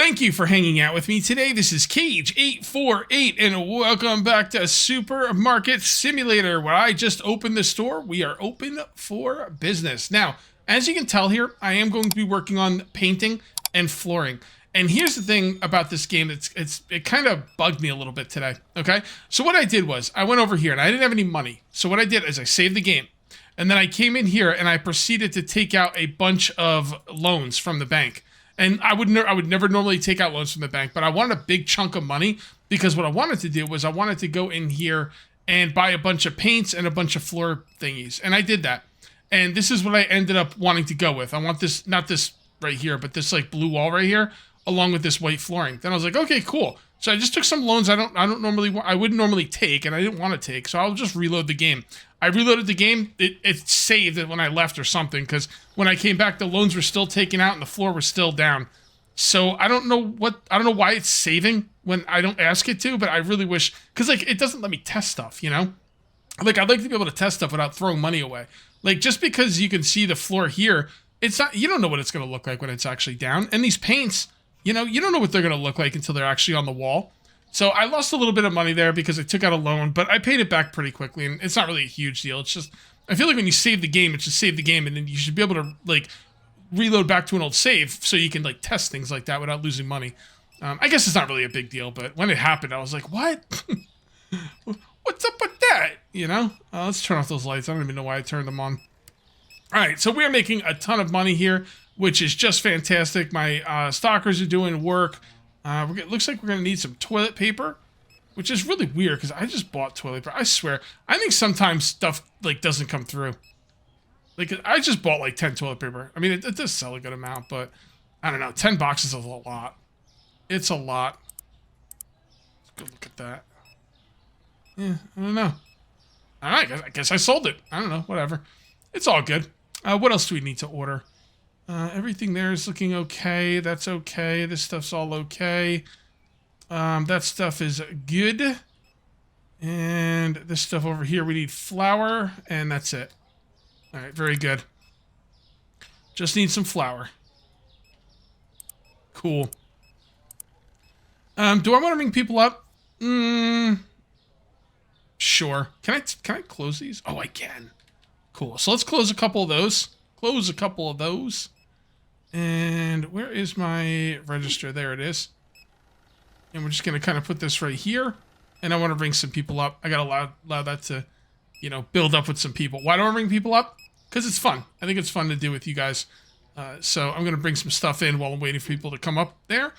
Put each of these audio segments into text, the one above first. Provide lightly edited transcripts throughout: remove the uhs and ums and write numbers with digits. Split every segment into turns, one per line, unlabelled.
Thank you for hanging out with me today. This is Cage848, and welcome back to Supermarket Simulator, where I just opened the store. We are open for business. Now, as you can tell here, I am going to be working on painting and flooring. And here's the thing about this game, it kind of bugged me a little bit today, okay? So what I did was, I went over here, and I didn't have any money. So what I did is I saved the game. And then I came in here, and I proceeded to take out a bunch of loans from the bank. And I would never normally take out loans from the bank, but I wanted a big chunk of money because what I wanted to do was I wanted to go in here and buy a bunch of paints and a bunch of floor thingies. And I did that. And this is what I ended up wanting to go with. I want this, not this right here, but this like blue wall right here, along with this white flooring. Then I was like, okay, cool. So I just took some loans I wouldn't normally take, and I didn't want to take, so I'll just reload the game. I reloaded the game, it saved it when I left or something, because when I came back, the loans were still taken out and the floor was still down. So I don't know why it's saving when I don't ask it to, but I really wish, because like it doesn't let me test stuff, you know? Like I'd like to be able to test stuff without throwing money away. Like just because you can see the floor here, it's not, you don't know what it's going to look like when it's actually down. And these paints, you know, you don't know what they're going to look like until they're actually on the wall. So I lost a little bit of money there because I took out a loan, but I paid it back pretty quickly, and it's not really a huge deal. It's just, I feel like when you save the game, it's just save the game, and then you should be able to, like, reload back to an old save so you can, like, test things like that without losing money. I guess it's not really a big deal, but when it happened, I was like, what? What's up with that? You know? Let's turn off those lights. I don't even know why I turned them on. All right, so we're making a ton of money here, which is just fantastic. My stalkers are doing work. Looks like we're going to need some toilet paper, which is really weird because I just bought toilet paper. I swear, I think sometimes stuff like doesn't come through. Like I just bought like 10 toilet paper. I mean, it does sell a good amount, but I don't know. 10 boxes is a lot. It's a lot. Let's go look at that. Yeah, I don't know. I guess I sold it. I don't know. Whatever. It's all good. What else do we need to order? Everything there is looking okay. That's okay. This stuff's all okay. That stuff is good. And this stuff over here, we need flour, and that's it. All right, very good. Just need some flour. Cool. Do I want to ring people up? Sure. Can I close these? Oh, I can. Cool. So let's close a couple of those. Close a couple of those. And where is my register? There it is. And we're just going to kind of put this right here. And I want to bring some people up. I got to allow that to, you know, build up with some people. Why do I bring people up? Because it's fun. I think it's fun to do with you guys. So I'm going to bring some stuff in while I'm waiting for people to come up there.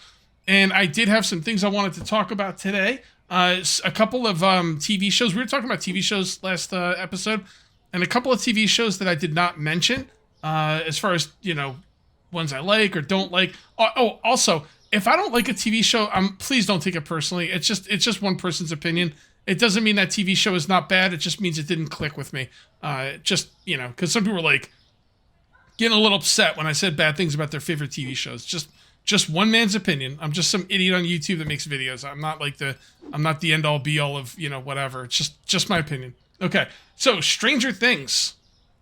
And I did have some things I wanted to talk about today. A couple of TV shows. We were talking about TV shows last episode. And a couple of TV shows that I did not mention. As far as, you know, ones I like or don't like. Oh, also, if I don't like a TV show, please don't take it personally. It's just one person's opinion. It doesn't mean that TV show is not bad. It just means it didn't click with me. Just, you know, because some people were like getting a little upset when I said bad things about their favorite TV shows. Just one man's opinion. I'm just some idiot on YouTube that makes videos. I'm not the end all be all of, you know, whatever. It's just my opinion. Okay. So Stranger Things.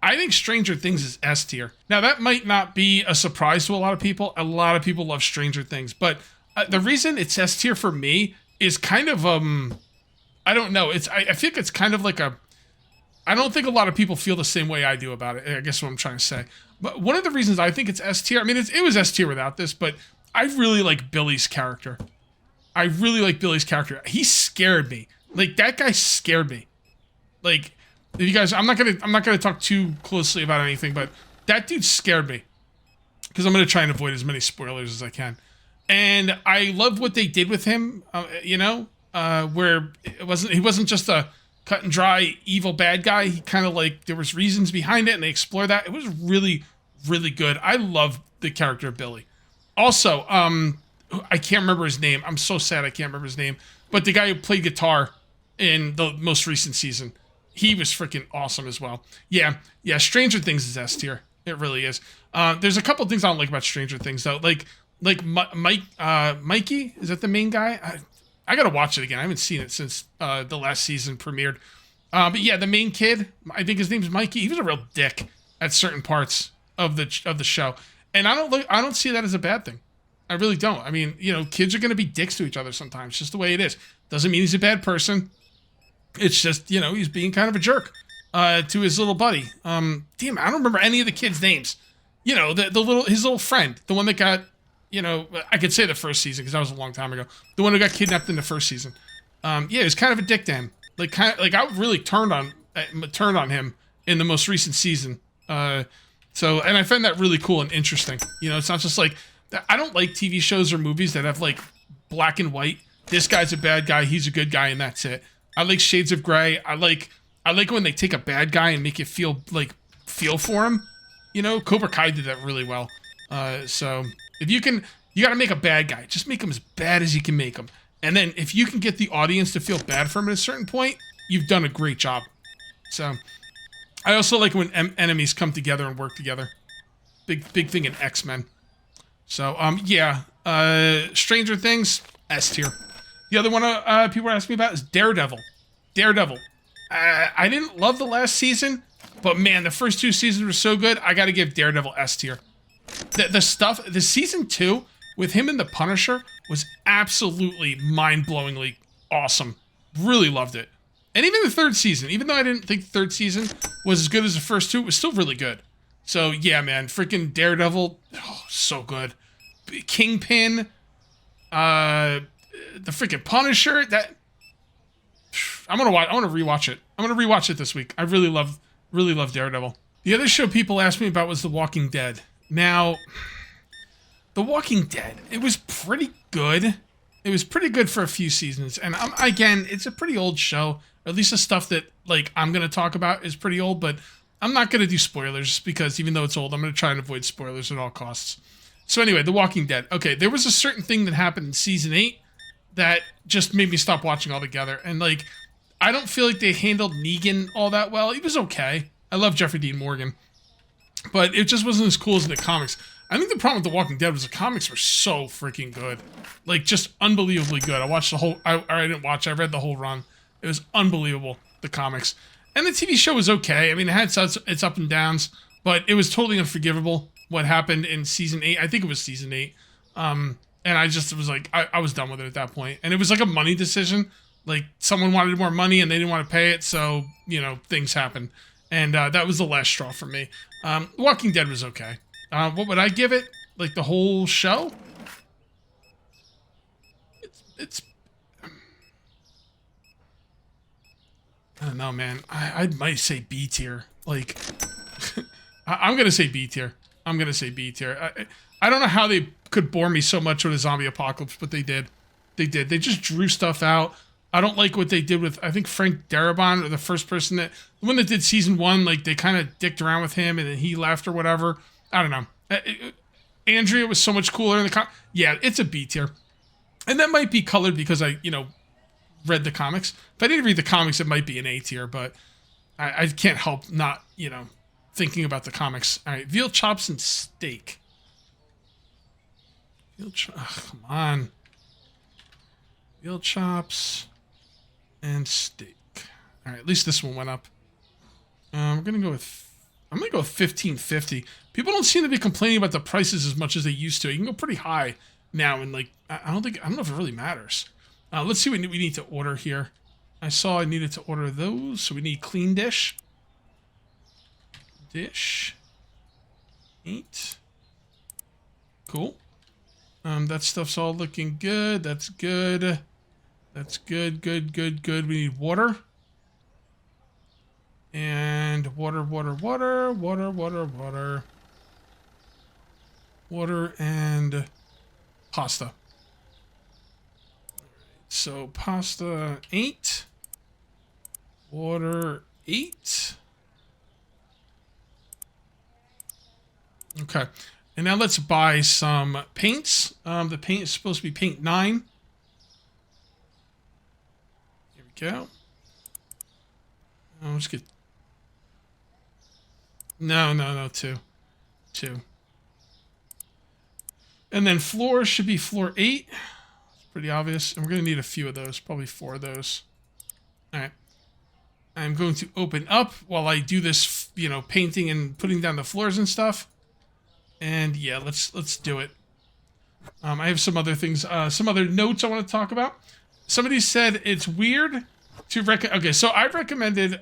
I think Stranger Things is S tier. Now, that might not be a surprise to a lot of people. A lot of people love Stranger Things. But the reason it's S tier for me is kind of, I don't know. I think it's kind of like I don't think a lot of people feel the same way I do about it. I guess what I'm trying to say. But one of the reasons I think it's S tier, I mean, it was S tier without this, but I really like Billy's character. I really like Billy's character. He scared me. Like, that guy scared me. Like, if you guys, I'm not gonna talk too closely about anything, but that dude scared me. Because I'm gonna try and avoid as many spoilers as I can. And I love what they did with him, you know, where he wasn't just a cut and dry evil bad guy. He kind of like, there was reasons behind it, and they explored that. It was really, really good. I love the character of Billy. Also, I can't remember his name. I'm so sad I can't remember his name. But the guy who played guitar in the most recent season. He was freaking awesome as well. Yeah, Stranger Things is S tier. It really is. There's a couple things I don't like about Stranger Things, though. Like Mikey, is that the main guy? I gotta watch it again. I haven't seen it since the last season premiered. But yeah, the main kid, I think his name's Mikey. He was a real dick at certain parts of the show, and I don't see that as a bad thing. I really don't. I mean, you know, kids are going to be dicks to each other sometimes. Just the way it is. Doesn't mean he's a bad person. It's just, you know, he's being kind of a jerk to his little buddy. Damn, I don't remember any of the kids' names. You know, his little friend, the one that got, you know, I could say the first season because that was a long time ago. The one who got kidnapped in the first season. Yeah, he was kind of a dick to him. Like I really turned on him in the most recent season. And I find that really cool and interesting. You know, it's not just like, I don't like TV shows or movies that have like black and white. This guy's a bad guy, he's a good guy, and that's it. I like shades of gray. I like when they take a bad guy and make you feel for him. You know, Cobra Kai did that really well. So if you got to make a bad guy. Just make him as bad as you can make him. And then if you can get the audience to feel bad for him at a certain point, you've done a great job. So I also like when enemies come together and work together. Big thing in X-Men. So yeah, Stranger Things, S tier. The other one people are asking me about is Daredevil. Daredevil. I didn't love the last season, but man, the first 2 seasons were so good. I got to give Daredevil S tier. The season 2 with him and the Punisher was absolutely mind-blowingly awesome. Really loved it. And even the 3rd season, even though I didn't think the 3rd season was as good as the first 2, it was still really good. So yeah, man, freaking Daredevil, oh, so good. Kingpin, the freaking Punisher. That I want to rewatch it. I'm gonna rewatch it this week. I really love Daredevil. The other show people asked me about was The Walking Dead. Now, The Walking Dead, it was pretty good. It was pretty good for a few seasons, and again, it's a pretty old show. At least the stuff that like I'm gonna talk about is pretty old, but I'm not gonna do spoilers because even though it's old, I'm gonna try and avoid spoilers at all costs. So anyway, The Walking Dead. Okay, there was a certain thing that happened in season 8 that just made me stop watching altogether. And like, I don't feel like they handled Negan all that well. He was okay. I love Jeffrey Dean Morgan, but it just wasn't as cool as in the comics. I think the problem with The Walking Dead was the comics were so freaking good. Like, just unbelievably good. I watched the whole... I didn't watch. I read the whole run. It was unbelievable, the comics. And the TV show was okay. I mean, it had its up and downs, but it was totally unforgivable what happened in season 8. I think it was season 8. And I just was like... I was done with it at that point. And it was like a money decision. Like, someone wanted more money and they didn't want to pay it, so, you know, things happened. And that was the last straw for me. Walking Dead was okay. What would I give it? Like the whole show? It's I don't know, man. I might say B tier. Like, I'm gonna say B tier. I'm gonna say B tier. I don't know how they could bore me so much with a zombie apocalypse, but they did. They did. They just drew stuff out. I don't like what they did with, I think, Frank Darabont, or the first person the one that did season 1, like, they kind of dicked around with him, and then he left or whatever. I don't know. Andrea was so much cooler in the yeah, it's a B tier. And that might be colored because I, you know, read the comics. If I didn't read the comics, it might be an A tier, but I can't help not, you know, thinking about the comics. All right, veal chops and steak. Come on. Veal chops and steak. All right, at least this one went up. I'm gonna go with 15.50. People don't seem to be complaining about the prices as much as they used to. You can go pretty high now, and like I don't know if it really matters. Let's see what we need to order here. I saw I needed to order those, so we need clean dish. Dish. 8. Cool. That stuff's all looking good. That's good. That's good. Good. We need water. And water. Water and pasta. So pasta 8. Water 8. Okay. And now let's buy some paints. The paint is supposed to be paint 9. Here we go. Let's get... No, 2. 2. And then floor should be floor 8. It's pretty obvious. And we're going to need a few of those. Probably 4 of those. Alright. I'm going to open up while I do this, you know, painting and putting down the floors and stuff. And yeah, let's do it. I have some other things, some other notes I want to talk about. Somebody said it's weird to okay, so I recommended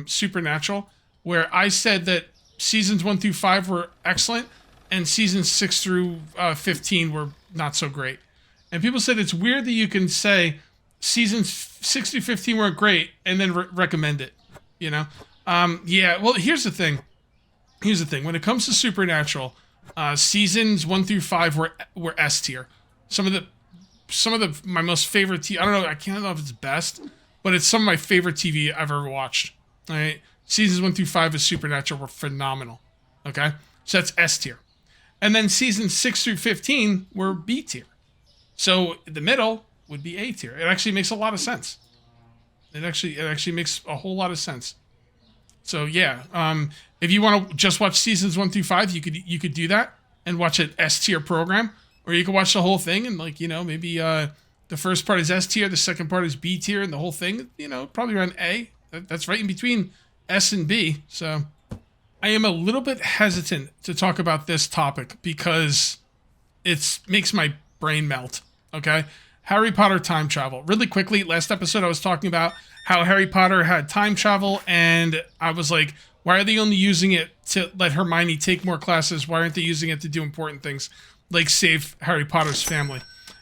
Supernatural, where I said that seasons 1 through 5 were excellent, and seasons 6 through 15 were not so great. And people said it's weird that you can say seasons 6 through 15 weren't great and then recommend it. You know? Yeah. Well, here's the thing. When it comes to Supernatural, seasons 1 through 5 were S tier. Some of my most favorite I don't know. I can't know if it's best, but it's some of my favorite TV I've ever watched. All right. Seasons 1 through 5 of Supernatural were phenomenal. Okay. So that's S tier. And then seasons 6 through 15 were B tier. So the middle would be A tier. It actually makes a lot of sense. It actually makes a whole lot of sense. So yeah, if you want to just watch seasons 1 through 5, you could do that and watch an S tier program, or you could watch the whole thing and maybe the first part is S tier, the second part is B tier, and the whole thing probably around A. That's right in between S and B. So I am a little bit hesitant to talk about this topic because it makes my brain melt. Okay, Harry Potter time travel. Really quickly, last episode I was talking about how Harry Potter had time travel, and I was like, why are they only using it to let Hermione take more classes? Why aren't they using it to do important things like save Harry Potter's family?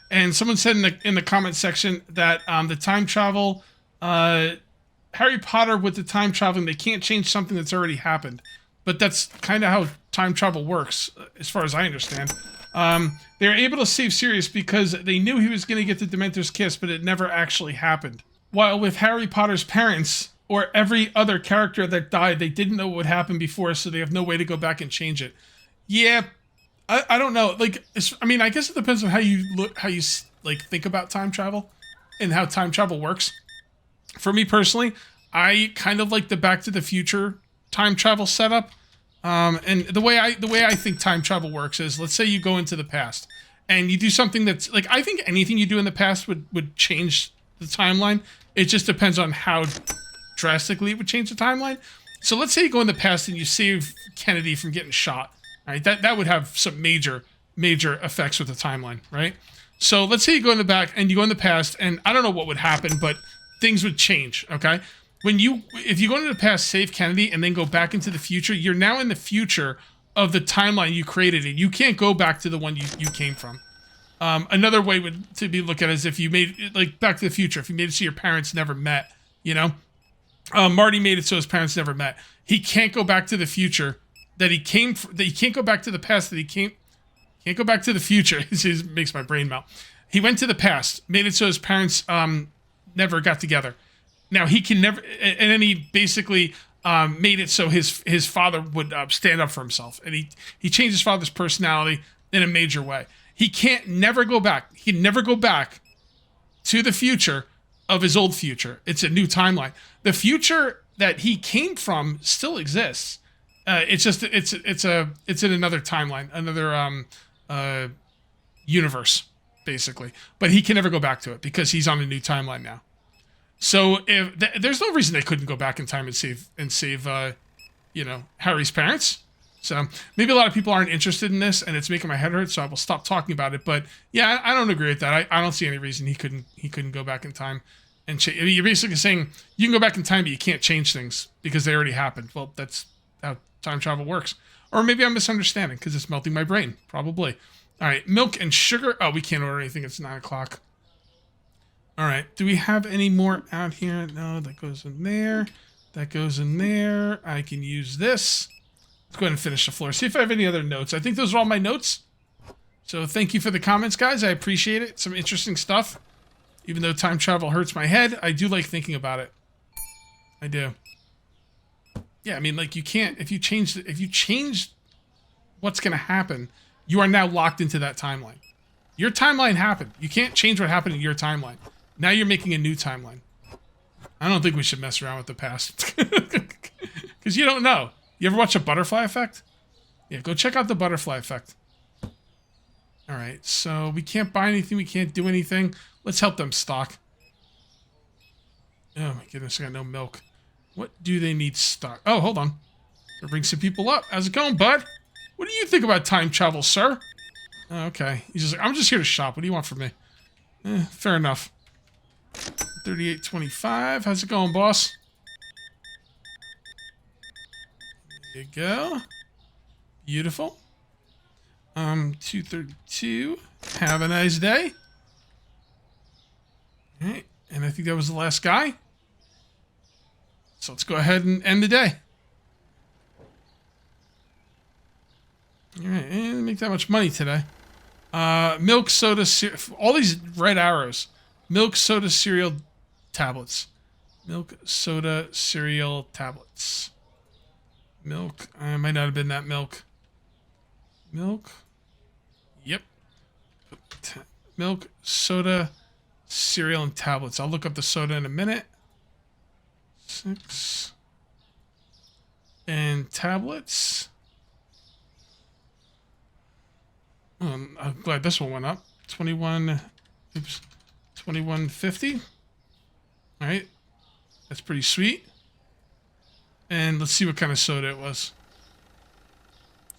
And someone said in the comment section that the time travel, Harry Potter with the time traveling, they can't change something that's already happened. But that's kind of how time travel works, as far as I understand. They were able to save Sirius because they knew he was going to get the Dementor's kiss, but it never actually happened. While with Harry Potter's parents, or every other character that died, they didn't know what would happen before, so they have no way to go back and change it. Yeah, I don't know. Like, I guess it depends on how you think about time travel and how time travel works. For me personally, I kind of like the Back to the Future time travel setup. And the way I think time travel works is, let's say you go into the past and you do something that's like, I think anything you do in the past would change the timeline. It just depends on how drastically it would change the timeline. So let's say you go in the past and you save Kennedy from getting shot. Right? That would have some major effects with the timeline, right? So let's say you go in the back and you go in the past, and I don't know what would happen, but things would change, okay? If you go into the past, save Kennedy, and then go back into the future, you're now in the future of the timeline you created, and you can't go back to the one you came from. Another way to be looked at is if you made it, like Back to the Future, if you made it so your parents never met, Marty made it so his parents never met. He can't go back to the future that he came from. That he can't go back to the past that he came. Can't go back to the future. It makes my brain melt. He went to the past, made it so his parents never got together. Now he can never, and then he basically made it so his father would stand up for himself, and he changed his father's personality in a major way. He can't never go back. He can never go back to the future of his old future. It's a new timeline. The future that he came from still exists. It's just it's in another timeline, another universe, basically. But he can never go back to it because he's on a new timeline now. So there's no reason they couldn't go back in time and save Harry's parents. So maybe a lot of people aren't interested in this, and it's making my head hurt. So I will stop talking about it. But yeah, I don't agree with that. I don't see any reason he couldn't go back in time and change. You're basically saying you can go back in time, but you can't change things because they already happened. Well, that's how time travel works. Or maybe I'm misunderstanding because it's melting my brain. Probably. All right, milk and sugar. Oh, we can't order anything. It's 9 o'clock. All right. Do we have any more out here? No, that goes in there. That goes in there. I can use this. Let's go ahead and finish the floor. See if I have any other notes. I think those are all my notes. So thank you for the comments, guys. I appreciate it. Some interesting stuff. Even though time travel hurts my head, I do like thinking about it. I do. Yeah, I mean, like, you can't, if you change what's going to happen, you are now locked into that timeline. Your timeline happened. You can't change what happened in your timeline. Now you're making a new timeline. I don't think we should mess around with the past. Because you don't know. You ever watch a butterfly effect? Yeah, go check out the butterfly effect. All right, so we can't buy anything. We can't do anything. Let's help them stock. Oh my goodness, I got no milk. What do they need stock? Oh, hold on. I'll bring some people up. How's it going, bud? What do you think about time travel, sir? Okay. He's just like, I'm just here to shop. What do you want from me? Fair enough. 38.25. How's it going, boss? There you go. Beautiful. 232. Have a nice day. All right. And I think that was the last guy. So let's go ahead and end the day. All right. And make that much money today. Milk, soda, all these red arrows. Milk, soda, cereal tablets. Milk, soda, cereal tablets. Milk. Might not have been that milk. Milk. Yep. Milk, soda, cereal, and tablets. I'll look up the soda in a minute. 6. And tablets. I'm glad this one went up. 21. Oops. 21.50. All right. That's pretty sweet. And let's see what kind of soda it was.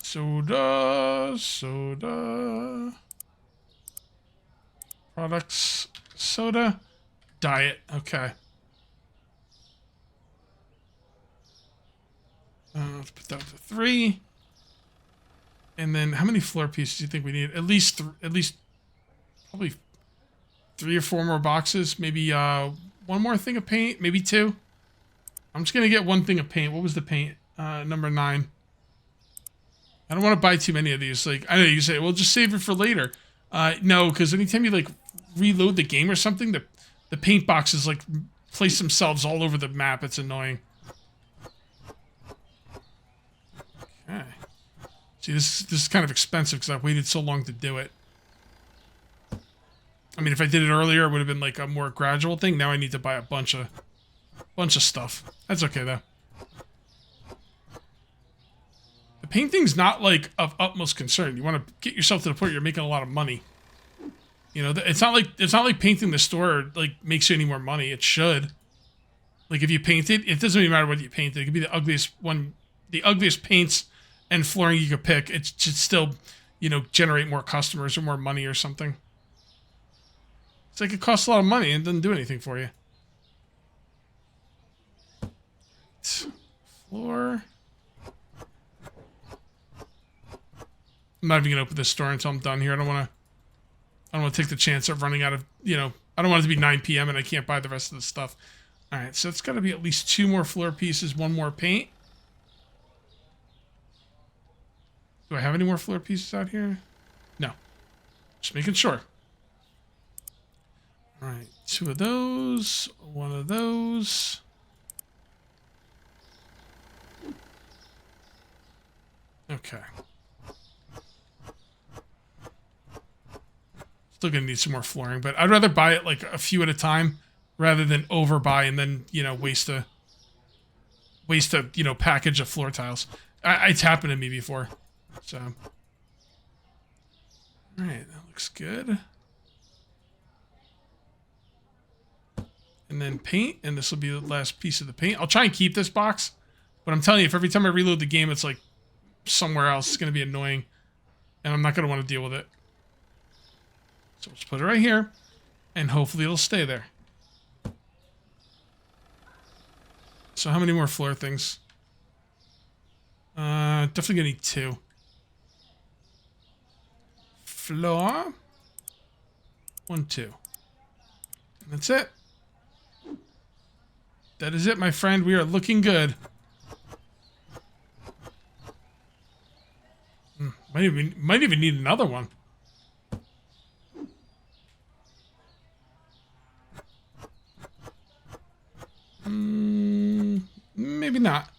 Soda. Products. Soda. Diet. Okay. Let's put that to 3. And then how many floor pieces do you think we need? At least probably 3 or 4 more boxes. Maybe one more thing of paint. Maybe 2. I'm just going to get one thing of paint. What was the paint? Number 9. I don't want to buy too many of these. Like, I know you say, well, just save it for later. No, because anytime you, like, reload the game or something, the paint boxes, like, place themselves all over the map. It's annoying. Okay. See, this is kind of expensive because I waited so long to do it. I mean, if I did it earlier, it would have been, like, a more gradual thing. Now I need to buy a bunch of stuff. That's okay, though. The painting's not, like, of utmost concern. You want to get yourself to the point where you're making a lot of money. You know, it's not like painting the store, like, makes you any more money. It should. Like, if you paint it, it doesn't even matter what you paint. It could be the ugliest one, the ugliest paints and flooring you could pick. It should still, you know, generate more customers or more money or something. It's like it costs a lot of money and doesn't do anything for you. Floor. I'm not even gonna open this store until I'm done here. I don't want to take the chance of running out of, you know, I don't want it to be 9 p.m. and I can't buy the rest of the stuff. All right, so it's got to be at least 2 more floor pieces, 1 more paint. Do I have any more floor pieces out here? No. Just making sure. All right, 2 of those, 1 of those. Okay. Still gonna need some more flooring, but I'd rather buy it like a few at a time rather than overbuy and then, you know, waste a you know, package of floor tiles. It's happened to me before. So, all right, that looks good. And then paint, and this will be the last piece of the paint. I'll try and keep this box, but I'm telling you, if every time I reload the game, it's like somewhere else, it's going to be annoying, and I'm not going to want to deal with it. So let's put it right here, and hopefully it'll stay there. So how many more floor things? Definitely going to need 2. Floor. 1, 2. And that's it. That is it, my friend. We are looking good. Might even need another one. Maybe not.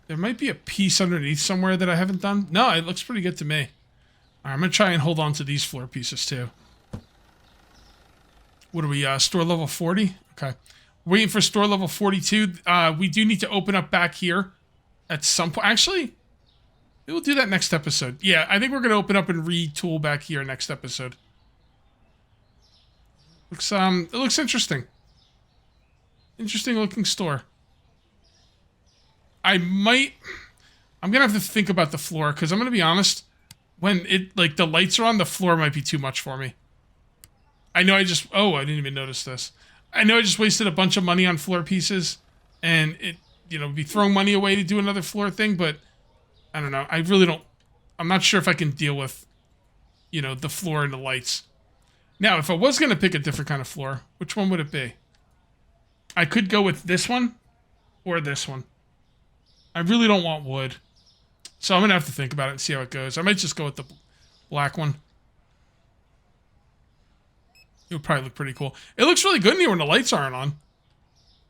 There might be a piece underneath somewhere that I haven't done. No, it looks pretty good to me. All right, I'm going to try and hold on to these floor pieces too. What are we, store level 40? Okay. Waiting for store level 42. We do need to open up back here at some point. Actually, we'll do that next episode. Yeah, I think we're going to open up and retool back here next episode. It looks interesting. Interesting looking store. I'm going to have to think about the floor because I'm going to be honest. when it, like, the lights are on, the floor might be too much for me. I know I didn't even notice this. I know I just wasted a bunch of money on floor pieces, and it, be throwing money away to do another floor thing, but I don't know. I really don't, I'm not sure if I can deal with, the floor and the lights. Now, if I was going to pick a different kind of floor, which one would it be? I could go with this one or this one. I really don't want wood. So I'm going to have to think about it and see how it goes. I might just go with the black one. It would probably look pretty cool. It looks really good in here when the lights aren't on.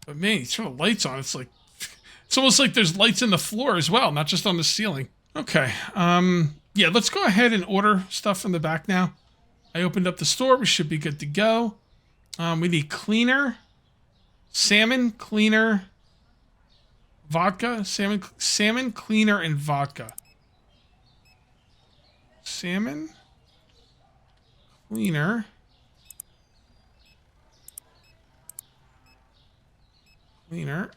But man, you turn the lights on, it's like... It's almost like there's lights in the floor as well, not just on the ceiling. Okay, yeah, let's go ahead and order stuff from the back now. I opened up the store. We should be good to go. We need cleaner, salmon, cleaner, vodka, salmon, cleaner, and vodka. Salmon, cleaner, cleaner.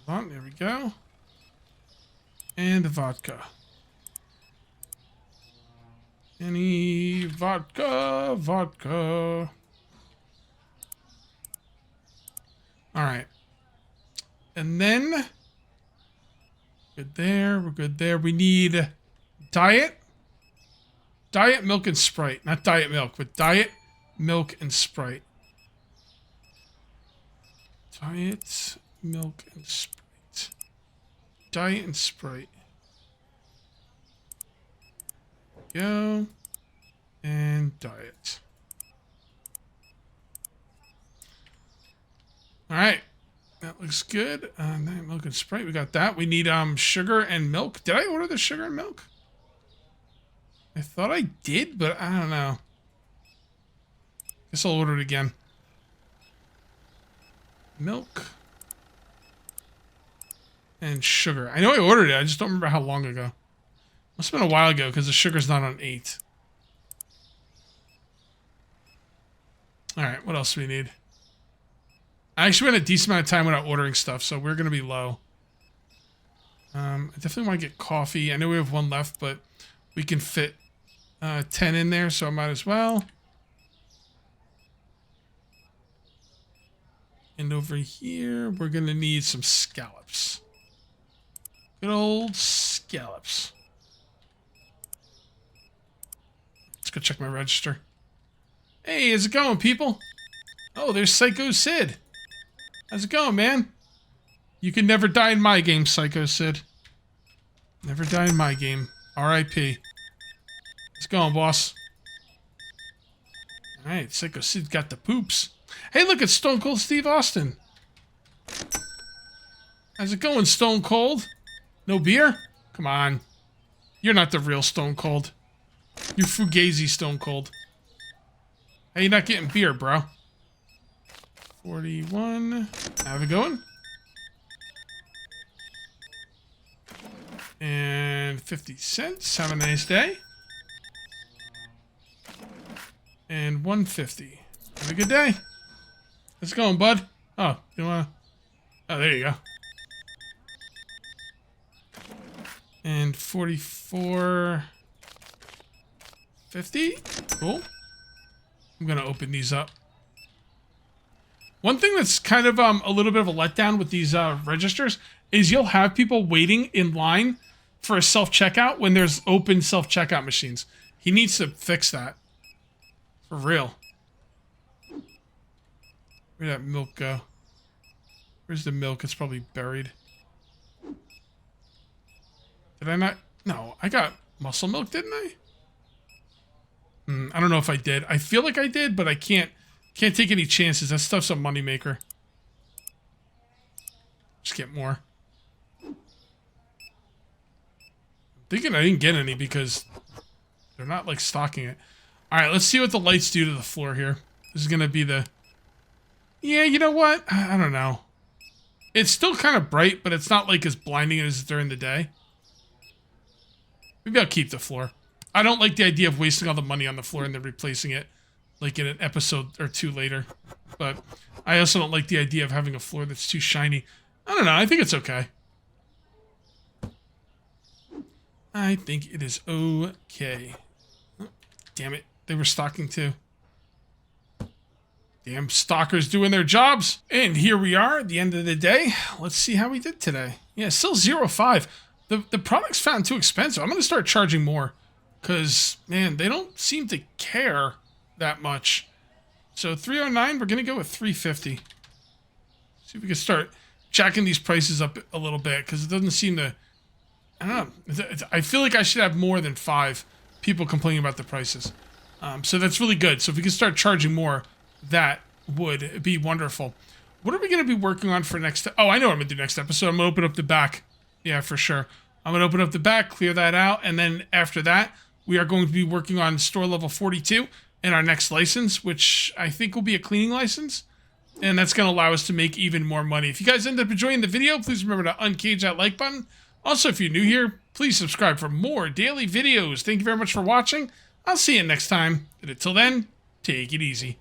Hold on, there we go. And vodka. Any vodka, vodka. All right. And then, good there, we're good there. We need diet, milk, and Sprite. Not diet milk, but diet, milk, and Sprite. Diet, milk, and Sprite. Diet and Sprite. Go. And diet. Alright. That looks good. Milk and Sprite. We got that. We need sugar and milk. Did I order the sugar and milk? I thought I did, but I don't know. Guess I'll order it again. Milk. And sugar. I know I ordered it. I just don't remember how long ago. Must have been a while ago because the sugar's not on 8. Alright, what else do we need? I actually went a decent amount of time without ordering stuff, so we're going to be low. I definitely want to get coffee. I know we have one left, but we can fit 10 in there, so I might as well. And over here, we're going to need some scallops. Good old scallops. Let's go check my register. Hey, how's it going, people? Oh, there's Psycho Sid. How's it going, man? You can never die in my game, Psycho Sid. Never die in my game. R.I.P. How's it going, boss? Alright, Psycho Sid got the poops. Hey, look, it's Stone Cold Steve Austin. How's it going, Stone Cold? No beer? Come on. You're not the real Stone Cold. You're Fugazi Stone Cold. Hey, you're not getting beer, bro. 41. Have it going. And 50 cents. Have a nice day. And 150. Have a good day. How's it going, bud? Oh, you wanna... Oh, there you go. And 44... 50? Cool. I'm gonna open these up. One thing that's kind of a little bit of a letdown with these registers is you'll have people waiting in line for a self-checkout when there's open self-checkout machines. He needs to fix that. For real. Where'd that milk go? Where's the milk? It's probably buried. Did I not? No, I got muscle milk, didn't I? I don't know if I did. I feel like I did, but I can't take any chances. That stuff's a moneymaker. Just get more. I'm thinking I didn't get any because they're not like stocking it. Alright, let's see what the lights do to the floor here. This is gonna be the... Yeah, you know what? I don't know. It's still kind of bright, but it's not like as blinding as during the day. Maybe I'll keep the floor. I don't like the idea of wasting all the money on the floor and then replacing it like in an episode or 2 later. But I also don't like the idea of having a floor that's too shiny. I don't know. I think it's okay. I think it is okay. Oh, damn it. They were stocking too. Damn stalkers doing their jobs. And here we are at the end of the day. Let's see how we did today. Yeah, still 0.5. The product's found too expensive. I'm going to start charging more because, man, they don't seem to care that much. So 309, we're going to go with 350. See if we can start jacking these prices up a little bit because it doesn't seem to... I don't know. I feel like I should have more than 5 people complaining about the prices. So that's really good. So if we can start charging more, that would be wonderful. What are we going to be working on for next... Oh, I know what I'm going to do next episode. I'm going to open up the back. Yeah, for sure. I'm going to open up the back, clear that out, and then after that, we are going to be working on store level 42 in our next license, which I think will be a cleaning license. And that's going to allow us to make even more money. If you guys end up enjoying the video, please remember to uncage that like button. Also, if you're new here, please subscribe for more daily videos. Thank you very much for watching. I'll see you next time. And until then, take it easy.